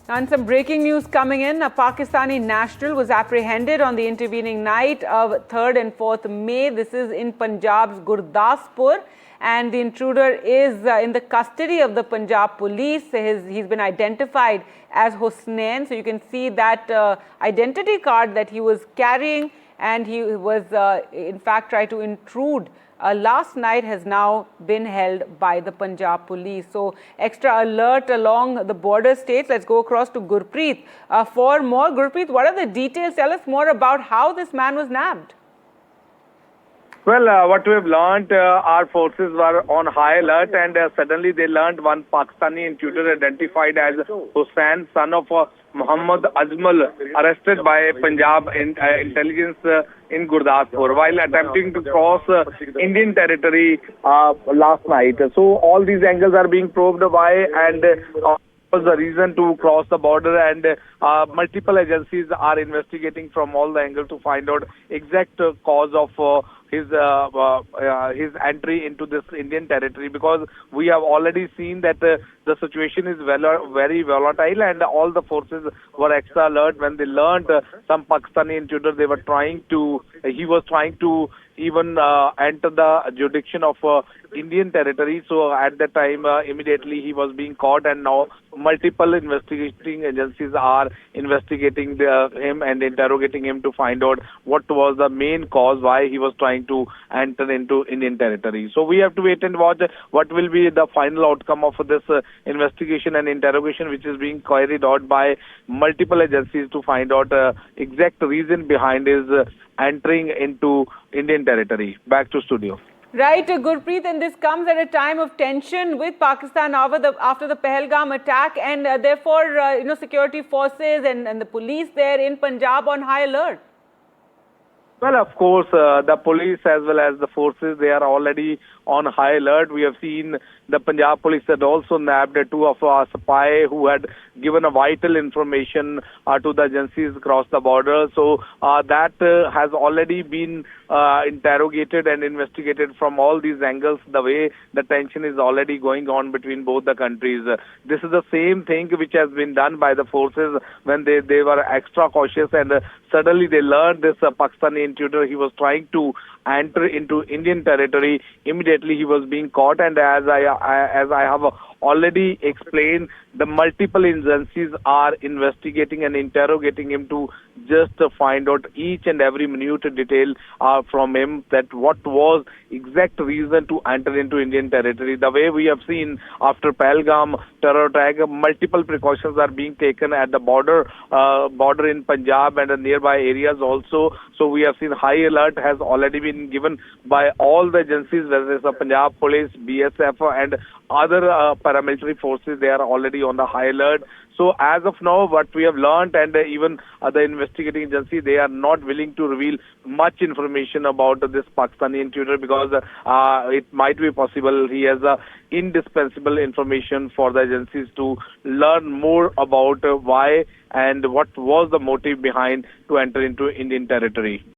And some breaking news coming in. A Pakistani national was apprehended on the intervening night of 3rd and 4th May. This is in Punjab's Gurdaspur. And the intruder is in the custody of the Punjab police. He's been identified as Husnain. So you can see that identity card that he was carrying, and he was in fact trying to intrude last night, has now been held by the Punjab police. So extra alert along the border states. Let's go across to Gurpreet for more. Gurpreet, what are the details? Tell us more about how this man was nabbed. Well, what we have learned, our forces were on high alert, and suddenly they learned one Pakistani intruder identified as Hussain, son of Muhammad Ajmal, arrested by Punjab intelligence in Gurdaspur while attempting to cross Indian territory last night. So all these angles are being probed by, and was the reason to cross the border, and multiple agencies are investigating from all the angles to find out exact cause of his entry into this Indian territory, because we have already seen that the situation is very volatile, and all the forces were extra alert when they learned some Pakistani intruder. He was trying to even enter the jurisdiction of Indian territory. So at that time, immediately he was being caught, and now multiple investigating agencies are investigating him and interrogating him to find out what was the main cause why he was trying to enter into Indian territory. So we have to wait and watch what will be the final outcome of this investigation and interrogation, which is being carried out by multiple agencies to find out exact reason behind his entering into Indian territory. Back to studio. Right, Gurpreet, and this comes at a time of tension with Pakistan after the Pahalgam attack, and therefore, security forces and the police there in Punjab on high alert. Well, of course, the police as well as the forces, they are already on high alert. We have seen the Punjab police had also nabbed two of our spy who had given a vital information to the agencies across the border. So that has already been interrogated and investigated from all these angles, the way the tension is already going on between both the countries. This is the same thing which has been done by the forces when they were extra cautious, and suddenly they learned this Pakistani intruder. He was trying to enter into Indian territory. Immediately he was being caught, and as I have already explained, the multiple agencies are investigating and interrogating him to just find out each and every minute detail from him, that what was exact reason to enter into Indian territory. The way we have seen after Pahalgam terror attack, multiple precautions are being taken at the border in Punjab and the nearby areas also. So we have seen high alert has already been given by all the agencies, whether it's the Punjab Police, BSF, and other paramilitary forces. They are already on the high alert. So as of now, what we have learned, and even the investigating agency, they are not willing to reveal much information about this Pakistani intruder, because it might be possible he has indispensable information for the agencies to learn more about why and what was the motive behind to enter into Indian territory.